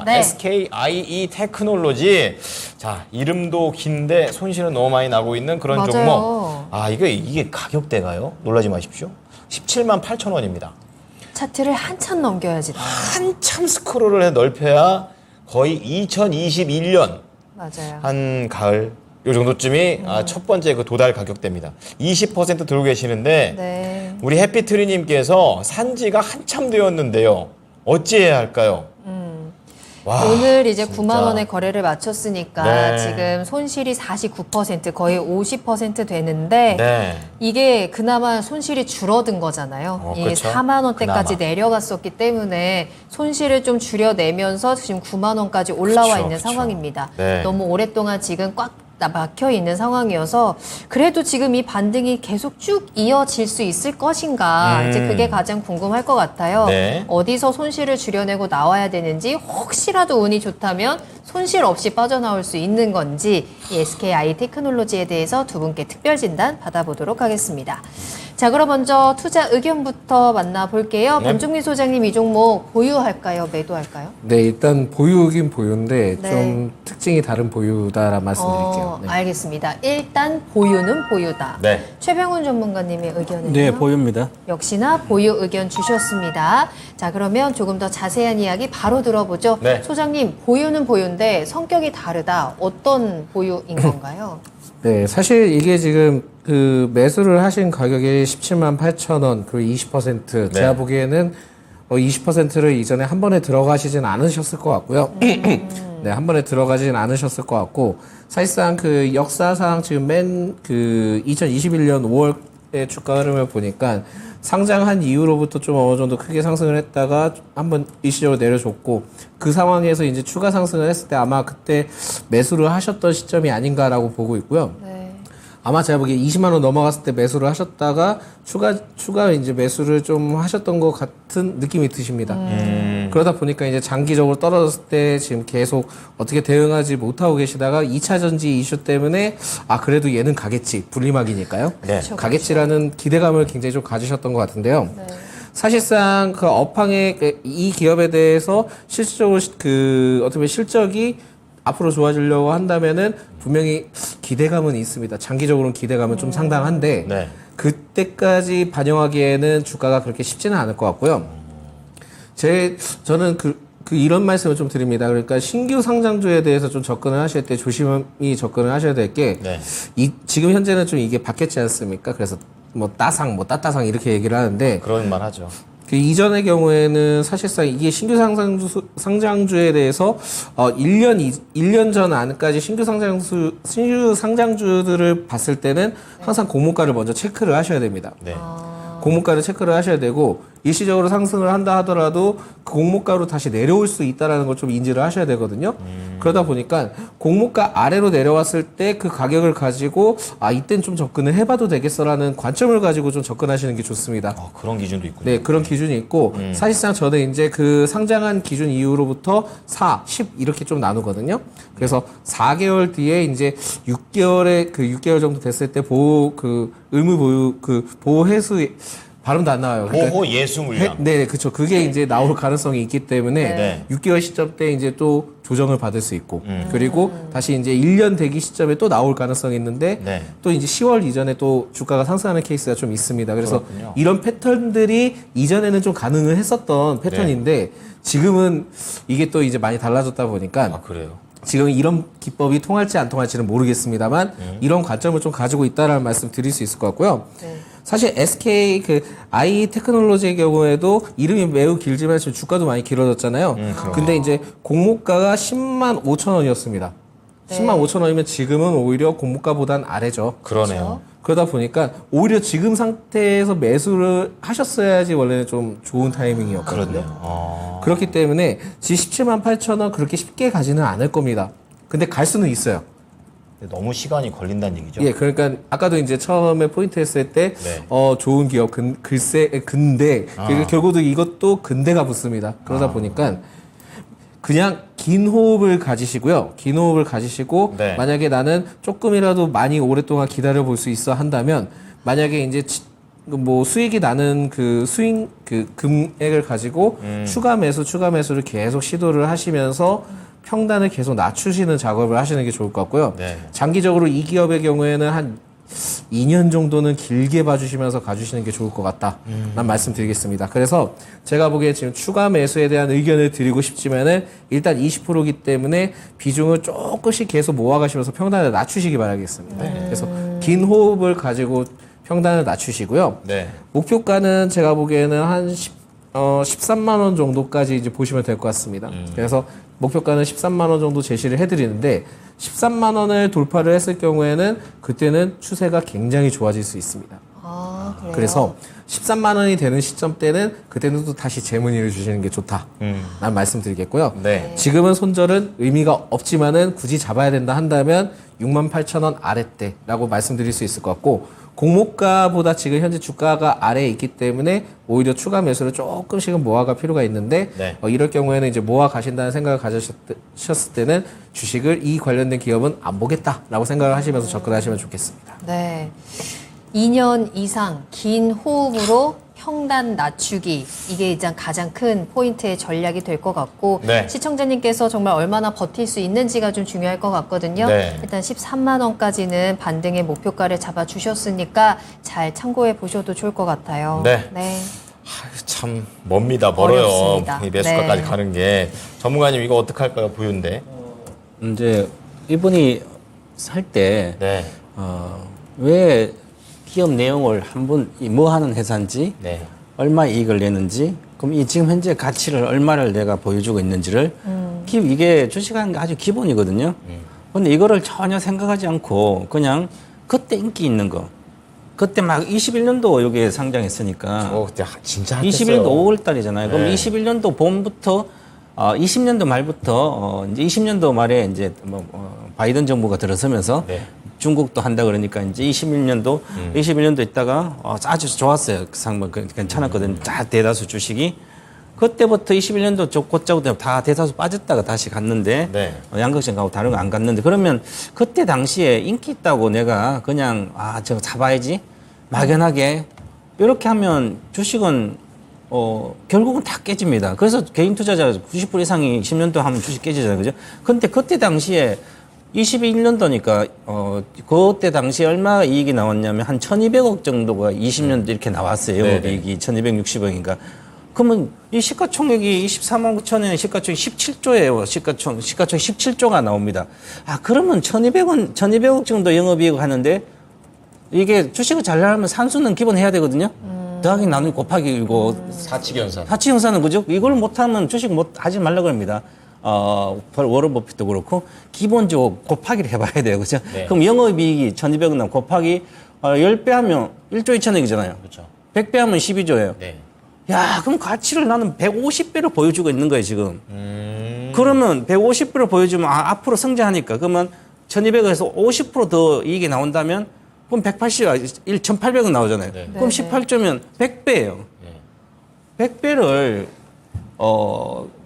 네. SKIE 테크놀로지. 자, 이름도 긴데 손실은 너무 많이 나고 있는 그런 맞아요. 종목. 아, 이게 가격대가요? 놀라지 마십시오. 17만 8천 원입니다. 차트를 한참 넘겨야지. 한참 스크롤을 해 넓혀야 거의 2021년 맞아요. 한 가을 요 정도쯤이 첫 번째 그 도달 가격대입니다. 20% 들고 계시는데 네. 우리 해피트리님께서 산지가 한참 되었는데요. 어찌해야 할까요? 와, 오늘 이제 진짜. 9만 원에 거래를 마쳤으니까 네. 지금 손실이 49% 거의 50% 되는데 네. 이게 그나마 손실이 줄어든 거잖아요. 이 그렇죠. 4만 원대까지 그나마. 내려갔었기 때문에 손실을 좀 줄여내면서 지금 9만 원까지 올라와 그쵸, 있는 그쵸. 상황입니다. 네. 너무 오랫동안 지금 꽉 막혀 있는 상황이어서 그래도 지금 이 반등이 계속 쭉 이어질 수 있을 것인가 이제 그게 가장 궁금할 것 같아요. 네. 어디서 손실을 줄여내고 나와야 되는지 혹시라도 운이 좋다면 손실 없이 빠져나올 수 있는 건지 이 SKI 테크놀로지에 대해서 두 분께 특별 진단 받아보도록 하겠습니다. 자, 그럼 먼저 투자 의견부터 만나볼게요. 네. 변종민 소장님, 이 종목 보유할까요? 매도할까요? 네, 일단 보유긴 보유인데 네. 좀 특징이 다른 보유다라 말씀드릴게요. 네. 알겠습니다. 일단 보유는 보유다. 네. 최병훈 전문가님의 의견은요? 네, 보유입니다. 역시나 보유 의견 주셨습니다. 자, 그러면 조금 더 자세한 이야기 바로 들어보죠. 네. 소장님, 보유는 보유인데 성격이 다르다. 어떤 보유인 건가요? 네, 사실 이게 지금 그 매수를 하신 가격이 17만 8천 원, 그리고 20%. 제가 보기에는 20%를 이전에 한 번에 들어가시진 않으셨을 것 같고요. 네, 한 번에 들어가진 않으셨을 것 같고, 사실상 그 역사상 지금 맨 그 2021년 5월의 주가 흐름을 보니까 상장한 이후로부터 좀 어느 정도 크게 상승을 했다가 한번 일시적으로 내려줬고, 그 상황에서 이제 추가 상승을 했을 때 아마 그때 매수를 하셨던 시점이 아닌가라고 보고 있고요. 네. 아마 제가 보기에 20만 원 넘어갔을 때 매수를 하셨다가 추가 이제 매수를 좀 하셨던 것 같은 느낌이 드십니다. 그러다 보니까 이제 장기적으로 떨어졌을 때 지금 계속 어떻게 대응하지 못하고 계시다가 2차 전지 이슈 때문에 그래도 얘는 가겠지. 분리막이니까요. 네. 가겠지라는 기대감을 굉장히 좀 가지셨던 것 같은데요. 사실상 그 업황의 이 기업에 대해서 실질적으로 그 어떻게 보면 실적이 앞으로 좋아지려고 한다면은 분명히 기대감은 있습니다. 장기적으로는 기대감은 좀 상당한데 네. 그때까지 반영하기에는 주가가 그렇게 쉽지는 않을 것 같고요. 저는 이런 말씀을 좀 드립니다. 그러니까 신규 상장주에 대해서 좀 접근을 하실 때 조심히 접근을 하셔야 될 게 네. 지금 현재는 좀 이게 바뀌었지 않습니까? 그래서 뭐 따상 이렇게 얘기를 하는데 그런 말 하죠. 그 이전의 경우에는 사실상 이게 신규 상장주에 대해서 1년 전 안까지 신규 상장주들을 봤을 때는 항상 공모가를 먼저 체크를 하셔야 됩니다. 네. 공모가를 체크를 하셔야 되고 일시적으로 상승을 한다 하더라도 그 공모가로 다시 내려올 수 있다는 걸 좀 인지를 하셔야 되거든요. 그러다 보니까 공모가 아래로 내려왔을 때 그 가격을 가지고 이땐 좀 접근을 해봐도 되겠어라는 관점을 가지고 좀 접근하시는 게 좋습니다. 그런 기준도 있군요. 네, 그런 기준이 있고 사실상 저는 이제 그 상장한 기준 이후로부터 4, 10 이렇게 좀 나누거든요. 그래서 4개월 뒤에 이제 6개월 정도 됐을 때 보호 해수 발음도 안 나와요. 보호 예수 물량. 네, 그렇죠. 그게 이제 나올 가능성이 있기 때문에 네. 6개월 시점 때 이제 또 조정을 받을 수 있고 그리고 다시 이제 1년 대기 시점에 또 나올 가능성이 있는데 네. 또 이제 10월 이전에 또 주가가 상승하는 케이스가 좀 있습니다. 그래서 그렇군요. 이런 패턴들이 이전에는 좀 가능을 했었던 패턴인데 지금은 이게 또 이제 많이 달라졌다 보니까 그래요. 지금 이런 기법이 통할지 안 통할지는 모르겠습니다만 이런 관점을 좀 가지고 있다라는 말씀 드릴 수 있을 것 같고요. 네. 사실 SK I 테크놀로지의 경우에도 이름이 매우 길지만 지금 주가도 많이 길어졌잖아요. 근데 이제 공모가가 10만 5천 원이었습니다. 네. 10만 5천 원이면 지금은 오히려 공모가보단 아래죠. 그러네요. 그러다 보니까 오히려 지금 상태에서 매수를 하셨어야지 원래는 좀 좋은 타이밍이었거든요. 그렇네요. 그렇기 때문에 17만 8천 원 그렇게 쉽게 가지는 않을 겁니다. 근데 갈 수는 있어요. 너무 시간이 걸린다는 얘기죠. 예, 그러니까 아까도 이제 처음에 포인트 했을 때 네. 좋은 기업 근대 결국도 이것도 근대가 붙습니다. 그러다 보니까 그냥 긴 호흡을 가지시고요. 긴 호흡을 가지시고 네. 만약에 나는 조금이라도 많이 오랫동안 기다려 볼 수 있어 한다면 만약에 이제 뭐 수익이 나는 그 수익 그 금액을 가지고 추가 매수를 계속 시도를 하시면서 평단을 계속 낮추시는 작업을 하시는 게 좋을 것 같고요. 네. 장기적으로 이 기업의 경우에는 한 2년 정도는 길게 봐주시면서 가주시는 게 좋을 것 같다. 난 말씀드리겠습니다. 그래서 제가 보기에 지금 추가 매수에 대한 의견을 드리고 싶지만은 일단 20%이기 때문에 비중을 조금씩 계속 모아가시면서 평단을 낮추시기 바라겠습니다. 그래서 긴 호흡을 가지고 평단을 낮추시고요. 네. 목표가는 제가 보기에는 한 13만 원 정도까지 이제 보시면 될 것 같습니다. 그래서 목표가는 13만 원 정도 제시를 해드리는데 13만 원을 돌파를 했을 경우에는 그때는 추세가 굉장히 좋아질 수 있습니다. 아, 그래요? 그래서 13만 원이 되는 시점 때는 그때는 또 다시 재문의를 주시는 게 좋다. 난 말씀드리겠고요. 네. 지금은 손절은 의미가 없지만은 굳이 잡아야 된다 한다면 68,000원 아래때라고 말씀드릴 수 있을 것 같고 공모가보다 지금 현재 주가가 아래에 있기 때문에 오히려 추가 매수를 조금씩은 모아갈 필요가 있는데 네. 이럴 경우에는 이제 모아 가신다는 생각을 가지셨을 때는 주식을 이 관련된 기업은 안 보겠다라고 생각을 하시면서 접근하시면 좋겠습니다. 네. 2년 이상 긴 호흡으로 평단 낮추기 이게 이제 가장 큰 포인트의 전략이 될 것 같고 네. 시청자님께서 정말 얼마나 버틸 수 있는지가 좀 중요할 것 같거든요. 네. 일단 13만 원까지는 반등의 목표가를 잡아주셨으니까 잘 참고해 보셔도 좋을 것 같아요. 네. 참 멉니다. 멀어요. 어렵습니다. 이 매수가까지 네. 가는 게. 전문가님 이거 어떻게 할까요? 보유인데. 이제 이분이 살 때 네. 왜 기업 내용을 한번 뭐 하는 회사인지 네. 얼마 이익을 내는지 그럼 이 지금 현재 가치를 얼마를 내가 보여주고 있는지를 이게 주식하는 게 아주 기본이거든요. 근데 이거를 전혀 생각하지 않고 그냥 그때 인기 있는 거 그때 막 21년도 여기에 상장했으니까 그때 진짜 21년도 5월 달이잖아요. 그럼 네. 21년도 봄부터 20년도 말부터 이제 20년도 말에 이제 바이든 정부가 들어서면서 네. 중국도 한다 그러니까 이제 21년도 있다가 아주 좋았어요. 그 상품 괜찮았거든요. 다 대다수 주식이 그때부터 21년도 곧자고 다 대다수 빠졌다가 다시 갔는데 네. 양극장 가고 다른 거 안 갔는데 그러면 그때 당시에 인기 있다고 내가 그냥 저거 잡아야지 막연하게 이렇게 하면 주식은 결국은 다 깨집니다. 그래서 개인 투자자 90% 이상이 10년도 하면 주식 깨지잖아요. 그죠? 근데 그때 당시에 21년도니까 그때 당시에 얼마 이익이 나왔냐면 한 1,200억 정도가 20년도 이렇게 나왔어요. 영업이익이 1,260억인가. 그러면 이 시가총액이 23만 9천에 시가총액 17조예요. 시가총액 17조가 나옵니다. 그러면 1,200억 정도 영업이익 하는데 이게 주식을 잘 나가면 산수는 기본 해야 되거든요. 더하기 나누기 곱하기 이거 사치견산. 사치형사는 그죠? 이걸 못하면 주식 하지 말라 그럽니다. 워런 버핏도 그렇고 기본적으로 곱하기를 해봐야 돼요, 그죠? 네. 그럼 영업이익이 1,200원 나면 곱하기 10배 하면 1조 2천억이잖아요. 그렇죠. 100배 하면 12조예요. 네. 야, 그럼 가치를 나는 150배로 보여주고 있는 거예요, 지금. 그러면 150배로 보여주면 앞으로 성장하니까 그러면 1,200에서 50% 더 이익이 나온다면 그럼 1,800원 나오잖아요. 네. 그럼 네. 18조면 100배예요. 네. 100배를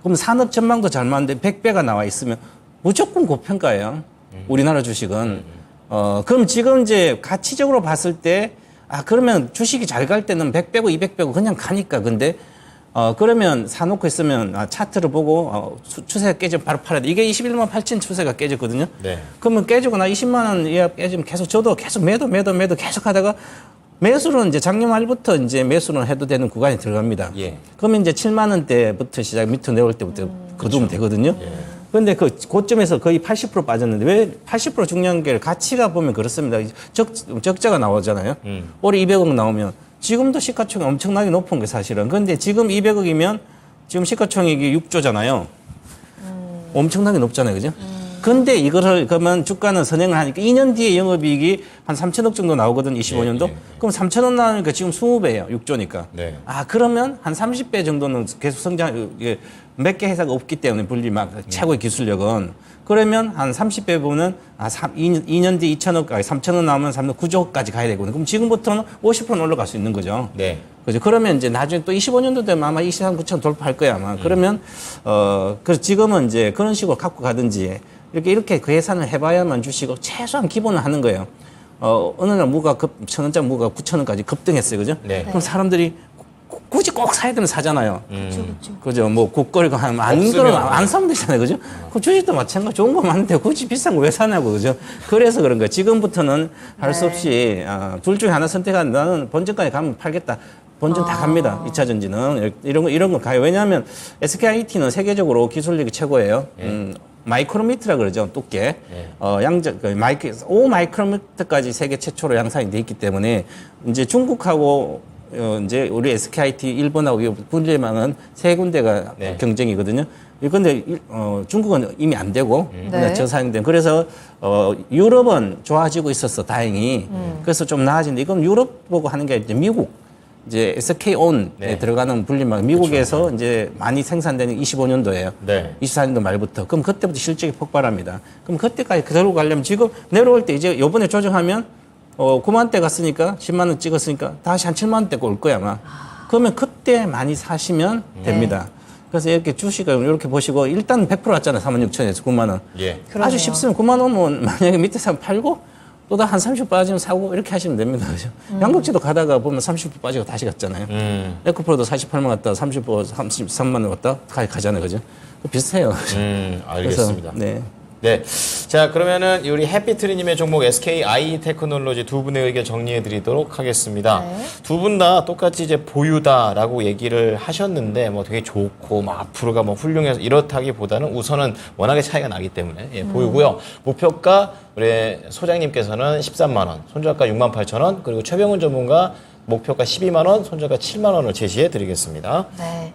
그럼 산업 전망도 잘 맞는데 100배가 나와 있으면 무조건 고평가예요. 우리나라 주식은. 그럼 지금 이제 가치적으로 봤을 때 그러면 주식이 잘 갈 때는 100배고 200배고 그냥 가니까. 근데 그러면 사놓고 있으면 차트를 보고 추세가 깨지면 바로 팔아야 돼. 이게 21만 8천 추세가 깨졌거든요. 네. 그러면 깨지고 20만 원 이하 깨지면 계속 저도 계속 매도 계속 하다가 매수는 이제 작년 말부터 이제 매수는 해도 되는 구간이 들어갑니다. 예. 그러면 이제 7만 원대부터 시작 밑으로 내려올 때부터 거두면 되거든요. 그런데 그 고점에서 거의 80% 빠졌는데 왜 80% 중요한 게 가치가 보면 그렇습니다. 적자가 나오잖아요. 올해 200억 나오면 지금도 시가총액 엄청나게 높은 게 사실은. 그런데 지금 200억이면 지금 시가총액이 6조잖아요. 엄청나게 높잖아요. 그죠? 근데 이거를 그러면 주가는 선행을 하니까 2년 뒤에 영업이익이 한 3천억 정도 나오거든, 25년도. 그럼 3천억 나오니까 지금 20배예요, 6조니까. 네. 그러면 한 30배 정도는 계속 성장, 몇 개 회사가 없기 때문에 최고의 기술력은. 그러면 한 30배 보면 2년 뒤 2천억, 3천억 나오면 9조까지 가야 되거든요. 그럼 지금부터는 50%는 올라갈 수 있는 거죠. 네. 그죠. 그러면 이제 나중에 또 25년도 되면 아마 23, 9천 돌파할 거야, 아마. 그러면, 그래서 지금은 이제 그런 식으로 갖고 가든지 이렇게 그 예산을 해봐야만 주시고 최소한 기본을 하는 거예요. 어느 날 무가 1,000원짜리 무가 9,000원까지 급등했어요, 그죠? 네. 그럼 사람들이 굳이 꼭 사야 되면 사잖아요. 그렇죠. 그죠? 뭐 국거리가 안 없으면 그러면 안 사면 되잖아요, 그죠? 그 주식도 마찬가지. 좋은 거 많은데 굳이 비싼 거 왜 사냐고, 그죠? 그래서 그런 거예요. 지금부터는 할 수 없이 둘 중에 하나 선택한 나는 본전까지 가면 팔겠다. 본전 다 갑니다. 2차 전지는 이런 거 가요. 왜냐하면 SKIT는 세계적으로 기술력이 최고예요. 마이크로미터라 그러죠, 두께. 양적, 5마이크로미터까지 세계 최초로 양산이 돼 있기 때문에 이제 중국하고 이제 우리 SKIT 일본하고 분리망은 세 군데가 네. 경쟁이거든요. 그런데 중국은 이미 안 되고 네. 저사양된. 그래서 유럽은 좋아지고 있었어, 다행히. 그래서 좀 나아진데 이건 유럽 보고 하는 게 아니라 미국. 이제 SK온에 네. 들어가는 분리망 미국에서 이제 많이 생산되는 25년도예요. 네. 24년도 말부터. 그럼 그때부터 실적이 폭발합니다. 그럼 그때까지 그대로 가려면 지금 내려올 때 이제 요번에 조정하면 9만 대 갔으니까 10만 원 찍었으니까 다시 한 7만 원대가 올 거야 아마. 그러면 그때 많이 사시면 됩니다. 그래서 이렇게 주식을 이렇게 보시고 일단 100% 왔잖아요. 46,000원에서 9만 원. 예. 그러네요. 아주 쉽으면 9만 원은 만약에 밑에 사면 팔고 또 한 30% 빠지면 사고 이렇게 하시면 됩니다. 그죠? 양극지도 가다가 보면 30% 빠지고 다시 갔잖아요. 에코프로도 48만 갔다 30% 33만 원 갔다 가잖아요. 그죠? 비슷해요. 그죠? 알겠습니다. 그래서, 네. 네. 자, 그러면은 우리 해피트리님의 종목 SKI 테크놀로지 두 분의 의견 정리해 드리도록 하겠습니다. 네. 두 분 다 똑같이 이제 보유다라고 얘기를 하셨는데 뭐 되게 좋고 막 앞으로가 뭐 훌륭해서 이렇다기보다는 우선은 워낙에 차이가 나기 때문에 보유고요. 목표가 우리 소장님께서는 13만 원, 손절가 6만 8천 원, 그리고 최병훈 전문가 목표가 12만 원, 손절가 7만 원을 제시해 드리겠습니다. 네.